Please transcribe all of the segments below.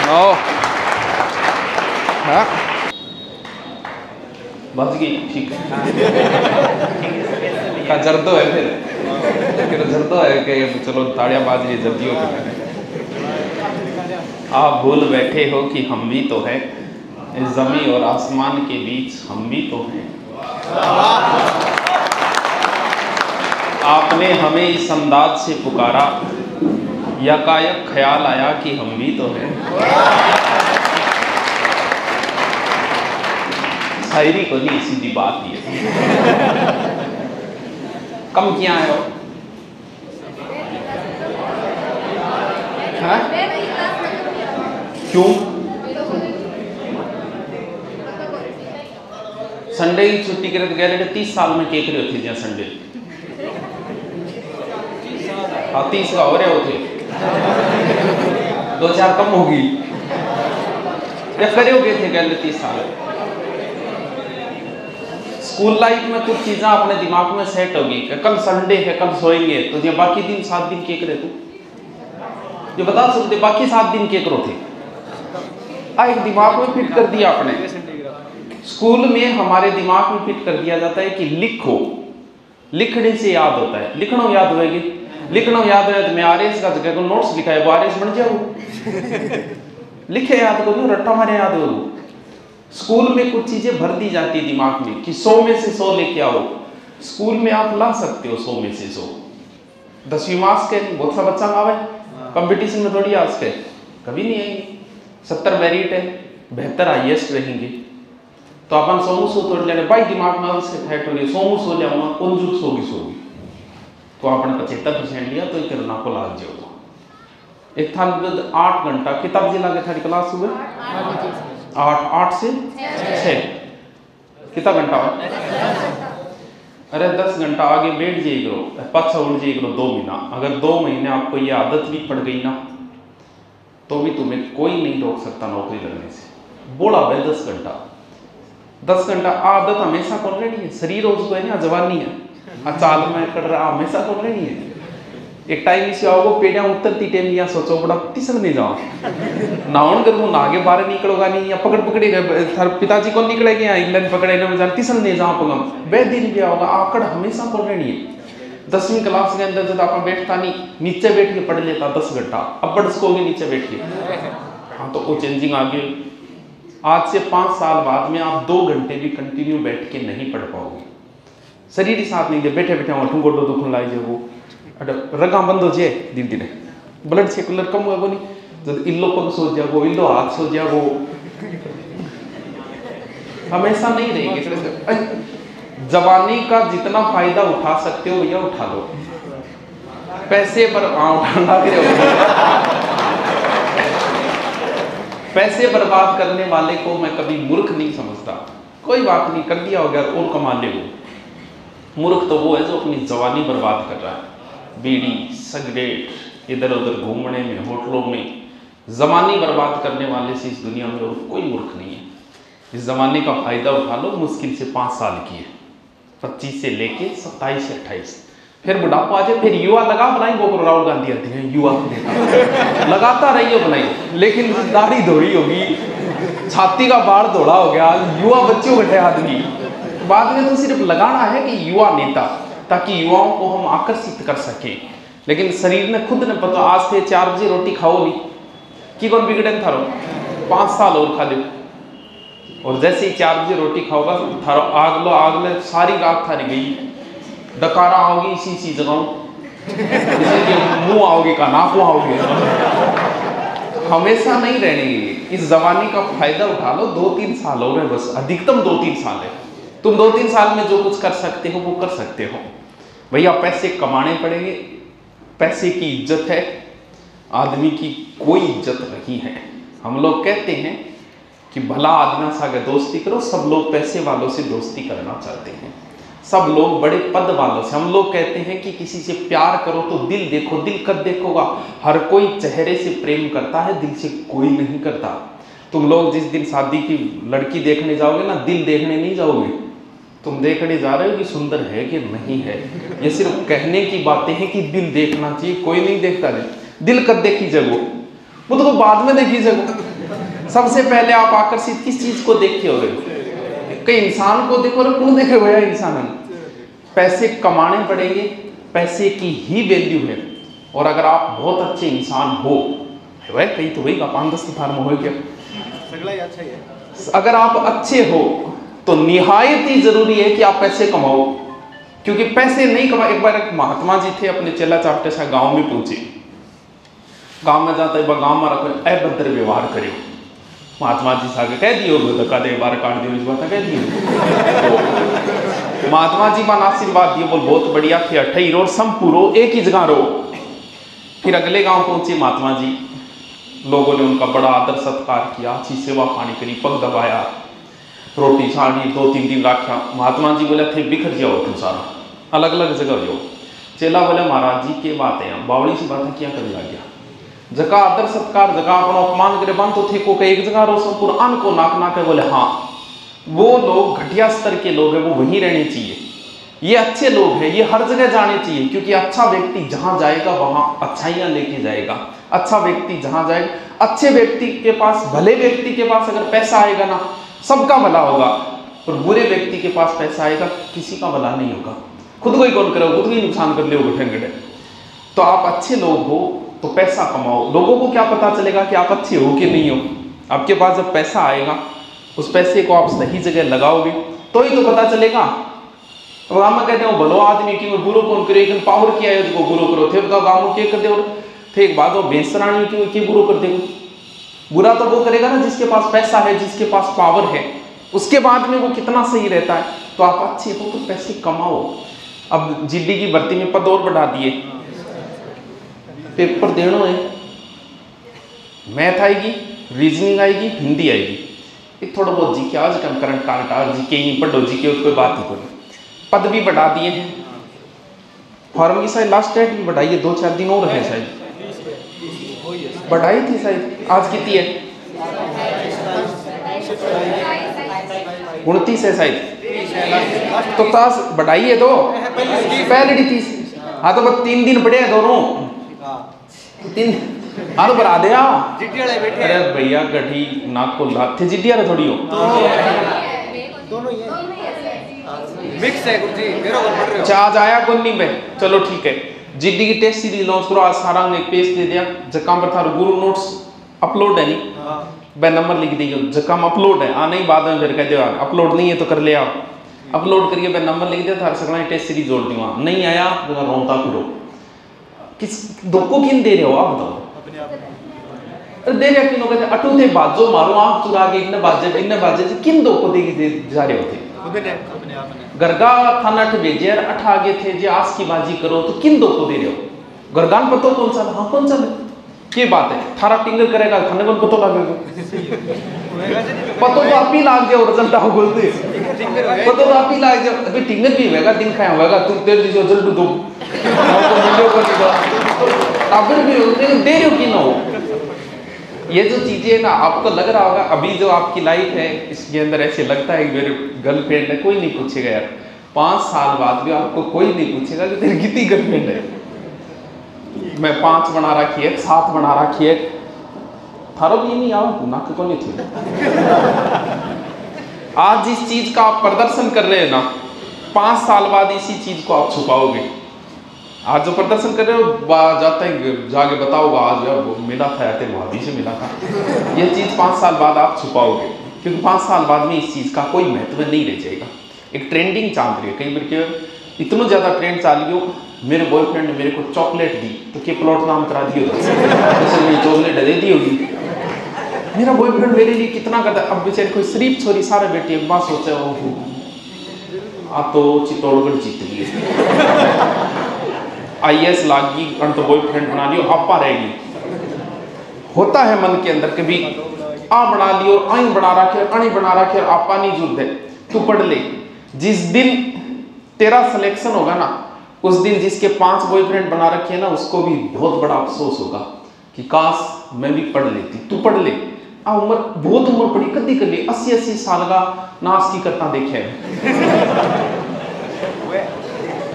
ओ हाँ बस गई ठीक का जर्दो है फिर जर्दो है कि चलो ताड़ियां बाज रही जल्दी हो। आप भूल बैठे हो कि हम भी तो हैं, ज़मीन और आसमान के बीच हम भी तो हैं। आपने हमें इस अंदाज से पुकारा, यकायक ख्याल आया कि हम भी तो हैं। शायरी को नहीं, सीधी बात ये कम किया है हाँ? क्यों? संडे की छुट्टी करे तो कह रहे 30 साल में केक रहे होते जहाँ संडे हाँ 30 का हो रहे होते 2-4 कम होगी या करे हो गए थे कह रहे 30 साल। स्कूल लाइफ में कुछ चीजें अपने दिमाग में सेट होगी कि कल संडे है कल सोएंगे तो ये बाकी दिन 7 दिन केक रहे तू जो बता सकते बाकी 7 दिन केक रो थे एक दिमाग में फिट कर दिया आपने। स्कूल में हमारे दिमाग में फिट कर दिया जाता है कि लिखो, लिखने से याद होता है, लिखना याद होएगी, लिखना याद होगा तो मैं आरएस का जगह को नोट्स लिखा है वो आरएस बन जाओ लिखे याद करो रट्टा मारे याद हो। स्कूल में कुछ चीजें भर दी जाती है दिमाग में कि 100 में से 100 लेके आओ। स्कूल में आप ला सकते हो 100 में से 100। 10वीं मार्क्स के बहुत सा बच्चा आवे कंपटीशन में थोड़ी आज के कभी नहीं आएंगे। 70 मेरिट है 72 हाईएस्ट रहेंगे तो अपन 100 तोड़ लेने भाई दिमाग में उसके फैक्ट हो गई 100 ले आऊंगा कौन जुट सोगी तो आपने 75% लिया तो करना को लाग जाओ। एक था 8 घंटा किताब जी लागे थारी क्लास सुबह 8 से 6 कितना घंटा अरे 10 घंटा आगे बैठ जाइए करो पाछा उड़ जाइए करो 2 महीना। अगर 2 महीने आपको ये आदत भी पड़ गई ना तो भी तुम्हें कोई नहीं रोक सकता नौकरी लगने से। बोला भाई 10 घंटा आदत हमेशा कौन रहनी है। शरीर उसको है ना जवानी है चाल में कर रहा हमेशा कौन रहनी है। एक टाइम इसे आओगे पेड़िया उतरती टाइम या सोचो बड़ा तिसक नहीं जाओ नाउन कर वो आगे बाहर निकलोगा नहीं या पकड़ पकड़े पिताजी को निकलेगे या इंग्लैंड पकड़े ना तिसक नहीं जाओ पगम बे दिन भी आओगा आकड़ हमेशा कौन रहनी है। 10वीं क्लास के अंदर जब आप बैठता नहीं नीचे बैठ के पढ़ लेता 10 घंटा अब पढ़ सकोगे नीचे बैठ के हाँ तो वो चेंजिंग आ गई। आज से 5 साल बाद में आप 2 घंटे भी कंटिन्यू बैठ के नहीं पढ़ पाओगे। शरीर ही साथ नहीं दे बैठे बैठे वहाँ गोडो दुखन लाई जाए वो रगा बंद हो जाए दिन दिन ब्लड सर्कुलर कम होगा नहीं जब इल्लो पग सो जाओ इल्लो हाथ सो जाओ हमेशा नहीं रहेंगे। जवानी का जितना फायदा उठा सकते हो भैया उठा लो। पैसे पर उठाना पैसे बर्बाद करने वाले को मैं कभी मूर्ख नहीं समझता। कोई बात नहीं कर दिया हो गया और कमा ले वो मूर्ख तो वो है जो अपनी जवानी बर्बाद कर रहा है बीड़ी सिगरेट इधर उधर घूमने में होटलों में जमानी बर्बाद करने वाले से इस दुनिया में और कोई मूर्ख नहीं है। इस जमाने का फायदा उठा लो। मुश्किल से 5 साल की है 25 से लेके 27 से 28 फिर बुढ़ापा आ जाए फिर युवा लगा बनाई वो राहुल गांधी आते हैं युवा लगाता रहिए बनाई लेकिन दाढ़ी धोड़ी होगी छाती का बाढ़ धोड़ा हो गया युवा बच्चों बैठे आदमी बाद में तो सिर्फ लगाना है कि युवा नेता ताकि युवाओं को हम आकर्षित कर सके। लेकिन शरीर ने खुद ने पता आज थे 4 बजे रोटी खाओ नहीं कि कौन बिगड़े थारो 5 साल और खा दो और जैसे ही 4 बजे रोटी खाओगा थारो आग ले सारी रात थारी गई डकारा आओगी इसी जगह मुंह आओगे का नाक आओगे हमेशा नहीं रहने। इस जमाने का फायदा उठा लो 2-3 साल हो रहे बस अधिकतम 2-3 साल है। तुम 2-3 साल में जो कुछ कर सकते हो वो कर सकते हो। भैया पैसे कमाने पड़ेंगे। पैसे की इज्जत है आदमी की कोई इज्जत नहीं है। हम लोग कहते हैं कि भला आदमी सागे दोस्ती करो। सब लोग पैसे वालों से दोस्ती करना चाहते हैं। सब लोग बड़े पद वालों से। हम लोग कहते हैं कि किसी से प्यार करो तो दिल देखो। दिल कब देखोगा। हर कोई चेहरे से प्रेम करता है दिल से कोई नहीं करता। तुम लोग जिस दिन शादी की लड़की देखने जाओगे ना दिल देखने नहीं जाओगे। तुम देखने जा रहे हो कि सुंदर है कि नहीं है। ये सिर्फ कहने की बातें हैं कि दिल देखना चाहिए। कोई नहीं देखता नहीं। दिल कब देखी जगो वो तो बाद में देखी जगो सबसे पहले आप आकर्षित किस चीज को देखे हो? कई इंसान को देखो, कौन देखे हुआ इंसान? पैसे कमाने पड़ेंगे, पैसे की ही वैल्यू है। और अगर आप बहुत अच्छे इंसान हो, वह कहीं तो वही का 5-10 फार्म हो गया, अगर आप अच्छे हो तो निहायत ही जरूरी है कि आप पैसे कमाओ, क्योंकि पैसे नहीं कमा। एक बार एक महात्मा जी थे, अपने चेला चापटे से गांव में पहुंचे। गांव में जाता है, गांव में रखो अभद्र व्यवहार करे। महात्मा जी सागे कह दियो, धक्का दे बार काट दियो, इस बात कह दियो। तो महात्मा जी मान आशीर्वाद दियो, बोल बहुत बढ़िया थे, अठई रो संपूरो एक ही जगह रो। फिर अगले गांव पहुंचे महात्मा जी, लोगों ने उनका बड़ा आदर सत्कार किया, अच्छी सेवा पानी करी, पग दबाया, रोटी छाड़ी, 2-3 दिन रखा। महात्मा जी बोले थे बिखर जाओ तुम सारा, अलग अलग जगह जाओ। चेला बोले महाराज जी के बात है, बावड़ी सी बातें क्या करने लग गया? जगह आदर सत्कार, जगह अपना अपमान करे बंद तो थे को एक जगह रो संपूर्ण अन को नाक नाके। बोले हाँ, वो लोग घटिया स्तर के लोग हैं, वो वहीं रहने चाहिए। ये अच्छे लोग हैं, ये हर जगह जाने चाहिए, क्योंकि अच्छा व्यक्ति जहां जाएगा वहां अच्छाइयां लेके जाएगा। अच्छा व्यक्ति जहां जाएगा, अच्छे व्यक्ति के पास, भले व्यक्ति के पास अगर पैसा आएगा ना, सबका भला होगा। और बुरे व्यक्ति के पास पैसा आएगा, किसी का भला नहीं होगा, खुद को ही कौन करो, खुद को ही नुकसान कर ले। तो आप अच्छे लोग हो तो पैसा कमाओ। लोगों को क्या पता चलेगा कि आप अच्छे हो कि नहीं हो? आपके पास जब पैसा आएगा, उस पैसे को आप सही जगह लगाओगे तो ही तो पता चलेगा। तो हम कहते हो भलो आदमी की बुरो कौन करे, लेकिन पावर किया है उसको बुरो करो थे, बताओ गाँव में क्या कर दे? थे एक बात हो, बेसरानी क्यों बुरो कर देगा? बुरा तो वो करेगा ना जिसके पास पैसा है, जिसके पास पावर है, उसके बाद में वो कितना सही रहता है। तो आप अच्छे हो तो पैसे कमाओ। अब जीडी की भर्ती में पद और बढ़ा दिए, पेपर देना है, मैथ आएगी, रीजनिंग आएगी, हिंदी आएगी, एक थोड़ा बहुत जीके आज कम करंट कांट आज जीके ही पढ़ो, जीके कोई बात नहीं करो। पद भी बढ़ा दिए हैं, फॉर्म की शायद लास्ट डेट भी बढ़ाई है, 2-4 दिन और है शायद, बढ़ाई थी शायद। आज कितनी है? 29 है शायद। तो ताश बढ़ाई है तो पहले 30। हाँ तो बस 3 दिन पड़े हैं दोनों, 3। हाँ तो बढ़ा दिया। अरे भैया गठी नाक को लाते जिड्डी आ थोड़ी हो, मिक्स है गुरुजी, मेरा ऊपर पढ़ रहे हो। चार्ज आया कौन नहीं बे? चलो ठीक है। जीडी की टेस्ट सीरीज लॉन्च करो, आज सारा ने पेज दे दिया। जकाम पर था गुरु नोट्स अपलोड है नहीं, बे नंबर लिख दियो, जकाम अपलोड है। आ नहीं बाद में फिर कह दो अपलोड नहीं है तो कर ले आओ, अपलोड करिए, बे नंबर लिख दिया था, सगला टेस्ट सीरीज जोड़ दी। वहां नहीं आया तो रोता फिरो। किस धोखो किन दे रहे हो आप बताओ? दे रहे किन लोग अटू थे बाजो मारो आंख चुरा के इतने बाजे से किन धोखो दे जा रहे होते? गरगा थाना अठ भेजे अठ आगे थे जे आस की बाजी करो तो किन दो को दे रहे हो? गरगान पतो कौन सा? हाँ कौन सा? क्या बात है, थारा टिंगर करेगा थाने को पतो लगेगा, पतो तो आप ही लाग जाओ, रिजल्ट आओ बोलते पतो तो आप ही लाग जाओ। अभी टिंगर भी होगा, दिन खाया होगा, तुम तेरे जो रिजल्ट दो काबिल भी हो, दे रहे हो कि ना हो? ये जो चीजें ना आपको लग रहा होगा अभी जो आपकी लाइफ है इसके अंदर ऐसे लगता है कि मेरे गर्लफ्रेंड है, कोई नहीं पूछेगा यार। 5 साल बाद भी आपको कोई नहीं पूछेगा कि तेरी कितनी गर्लफ्रेंड है। मैं 5 बना रखी है, 7 बना रखी है, थारो भी नहीं आओ ना को नहीं थे। आज जिस चीज का आप प्रदर्शन कर रहे हैं ना, 5 साल बाद इसी चीज को आप छुपाओगे। आज जो प्रदर्शन कर रहे हो जाता है जाके बताओगा आज यार वो मिला था, तेरे भाभी से मिला था, ये चीज़ 5 साल बाद आप छुपाओगे, क्योंकि 5 साल बाद में इस चीज़ का कोई महत्व नहीं रह जाएगा। एक ट्रेंडिंग चल रही है, कई बार के इतना ज़्यादा ट्रेंड चाल गयो, मेरे बॉयफ्रेंड ने मेरे को चॉकलेट दी तो क्या प्लॉट नाम करा दियो, चॉकलेट दे दी होगी। मेरा बॉयफ्रेंड मेरे लिए कितना करता है। अब बेचारे कोई शरीफ छोरी सारे बेटी अब्बा सोचे ओहो आप तो चित्तौड़गढ़ जीत लिए, IAS लागी तो बॉयफ्रेंड बना लियो, आपा रहेगी। होता है मन के अंदर कभी आ बना लियो, आई बना रखे, अणी बना रखे, आपा नहीं जुड़ दे। तू पढ़ ले, जिस दिन तेरा सिलेक्शन होगा ना, उस दिन जिसके 5 बॉयफ्रेंड बना रखे हैं ना, उसको भी बहुत बड़ा अफसोस होगा कि काश मैं भी पढ़ लेती। तू पढ़ ले, आ उम्र बहुत उम्र पड़ी कदी कर ली, 80-80 साल का नाश की करता देखे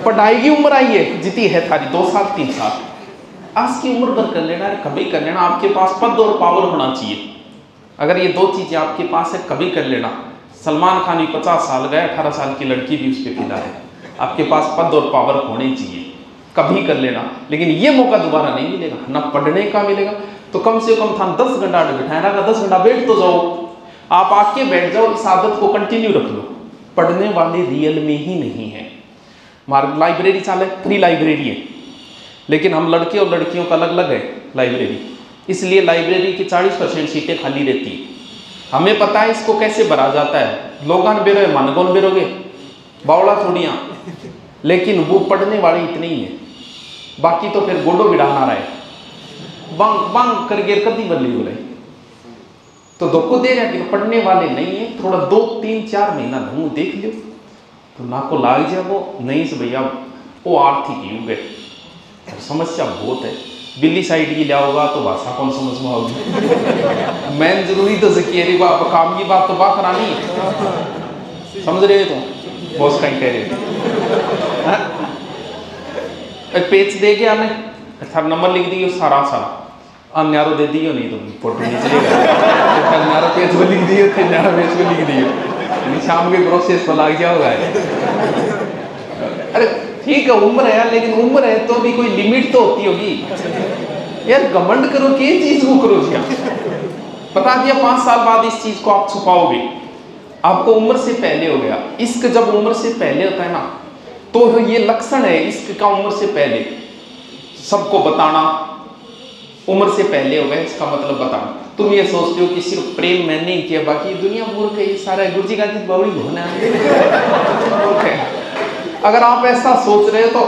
पढ़ाई की उम्र आई है जितनी है थारी 2 साल 3 साल, आज की उम्र भर कर लेना, कभी कर लेना। आपके पास पद और पावर होना चाहिए, अगर ये दो चीज़ें आपके पास है कभी कर लेना। सलमान खान भी 50 साल गए, 18 साल की लड़की भी उस पर फिदा है। आपके पास पद और पावर होने चाहिए, कभी कर लेना। लेकिन ये मौका दोबारा नहीं मिलेगा, ना पढ़ने का मिलेगा। तो कम से कम था 10 घंटा बैठाया ना, 10 घंटा बैठ तो जाओ, आप आके बैठ जाओ, इस आदत को कंटिन्यू रख लो। पढ़ने वाले रियल में ही नहीं है। हमारी लाइब्रेरी चाले, फ्री लाइब्रेरी है, लेकिन हम लड़के और लड़कियों का अलग अलग है लाइब्रेरी, इसलिए लाइब्रेरी की 40% सीटें खाली रहती है। हमें पता है इसको कैसे भरा जाता है। लोगान बेरो है, मानगोन बेरोगे, बावला थोड़ियाँ, लेकिन वो पढ़ने वाले इतने ही है। बाकी तो फिर गोडो बिड़ाना रहा है, बंग बंग कर गिर कदी बदली हो रही। तो धोखो दे रहा कि पढ़ने वाले नहीं है। थोड़ा 2, 3, 4 महीना ढंग देख लो तो ना को लाग जाए वो नहीं से भैया वो आर्थिक युग है, समस्या बहुत है। बिल्ली साइड की लिया होगा तो भाषा कौन समझ में होगी। मैन जरूरी तो जकीरी बात काम की बात तो बात करानी है, समझ रहे हो तुम बहुत कहीं कह रहे हो। पेज दे गया मैं, अच्छा नंबर लिख दियो सारा सारा अन्यारो दे दियो, नहीं तो फोटो नहीं चलेगा। अन्यारो पेज को लिख दियो, फिर अन्यारो पेज को लिख दियो, शाम के प्रोसेस पर लग गया होगा। अरे ठीक है उम्र है, लेकिन उम्र है तो भी कोई लिमिट तो होती होगी यार। घमंड करो कि चीज को करो क्या, बता दिया 5 साल बाद इस चीज को आप छुपाओगे, आपको उम्र से पहले हो गया। इश्क जब उम्र से पहले होता है ना, तो ये लक्षण है इश्क का, उम्र से पहले सबको बताना। उम्र से पहले हो गया इसका मतलब बताना। तुम ये सोचते हो कि सिर्फ प्रेम मैंने ही किया, बाकी दुनिया मूर्ख है, ये सारा गुरु जी का बावड़ी होना है। अगर आप ऐसा सोच रहे हो तो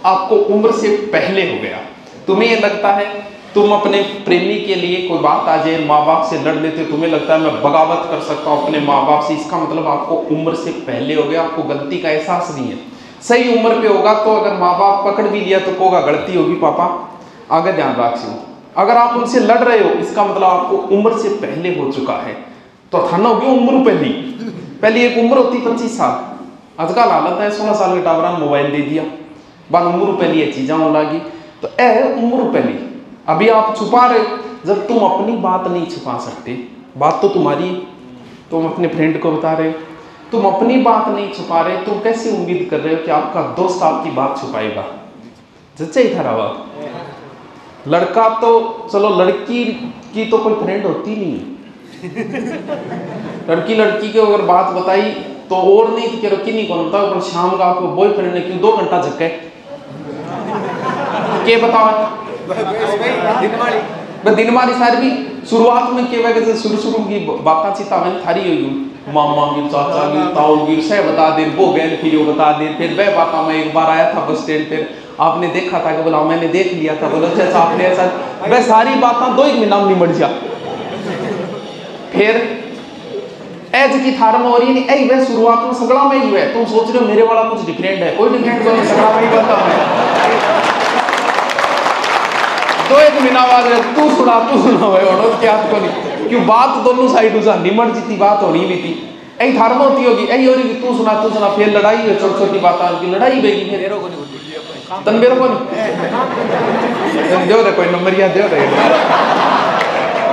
आपको उम्र से पहले हो गया। तुम्हें ये लगता है तुम अपने प्रेमी के लिए कोई बात आ जाए, माँ बाप से लड़ लेते, तुम्हें लगता है मैं बगावत कर सकता हूँ अपने माँ बाप से, इसका मतलब आपको उम्र से पहले हो गया। आपको गलती का एहसास नहीं है। सही उम्र पे होगा तो अगर माँ बाप पकड़ भी लिया तो कोगा गलती होगी पापा, आगे ध्यान रखियो। अगर आप उनसे लड़ रहे हो इसका मतलब आपको उम्र से पहले हो चुका है। तो थाना हो गया उम्र पहली एक उम्र होती 25 साल, आजकल हालत है 16 साल के टावरा मोबाइल दे दिया, बाद उम्र पहली ये चीज़ें होने लगी। तो उम्र पहली अभी आप छुपा रहे। जब तुम अपनी बात नहीं छुपा सकते, बात तो तुम्हारी, तुम अपने फ्रेंड को बता रहे हो, तुम अपनी बात नहीं छुपा रहे, तुम कैसे उम्मीद कर रहे हो कि आपका दोस्त आपकी बात छुपाएगा। सच्चा ही था रहा। लड़का तो चलो, लड़की की तो कोई फ्रेंड होती नहीं है। लड़की को अगर बात बताई तो और नहीं तो क्या नहीं कौन होता, पर शाम का आपको बॉयफ्रेंड ने क्यों 2 घंटा झक्के के बताओ दिन मारी सारी भी शुरुआत में के वजह शुरू की बात चिता में थारी हुई मामा की चाचा की ताऊ की से बता दे, वो गैल फिर वो बता दे। फिर वह बात मैं एक बार आया था बस स्टैंड, फिर आपने देखा था कि बोला मैंने देख लिया था, बोला अच्छा आपने ऐसा, वह सारी बातें 2 महीना में निमट जा। फिर एज की थारन हो रही है नहीं, वह शुरुआत में सगड़ा में ही है। तुम सोच रहे हो मेरे वाला कुछ डिफरेंट है, कोई डिफरेंट नहीं, सगड़ा में ही बता है। 2-1 महीना बाद तू सुना भाई क्या को नहीं, क्यों बात दोनों साइड से निमट जीती बात होनी भी थी। यही थारन होती होगी, यही हो रही तू सुना, फिर लड़ाई है, छोटी छोटी बात की लड़ाई बेगी। फिर तन मेरे को नहीं दे कोई नंबर या दे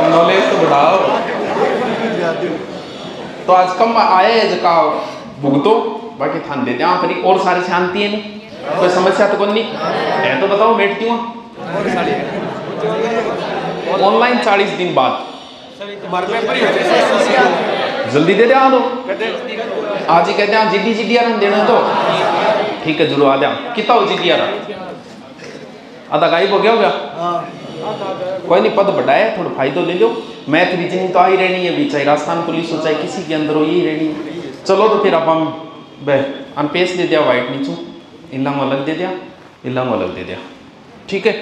नॉलेज तो बढ़ाओ। तो आज कम आए जका भुगतो, बाकी थान दे दिया फिर और सारी शांति है नहीं, कोई समस्या तो कौन नहीं है। तो बताओ मेट क्यों ऑनलाइन 40 दिन बाद जल्दी दे दो, आज ही कहते हैं जिद्दी आ देना तो ठीक है जरूर आ जा। कितना हो जिद्दी आ आधा गायब हो गया कोई नहीं, पद बढ़ाए थोड़ा फायदो ले लो। मैथ रीजनिंग तो आ ही रहनी है, चाहे राजस्थान पुलिस हो चाहे किसी के अंदर हो, यही रहनी है। चलो तो फिर अब हम पेश दे दिया वाइट नीचू, इलाम अलग दे दिया, इलाम अलग दे दिया, ठीक है।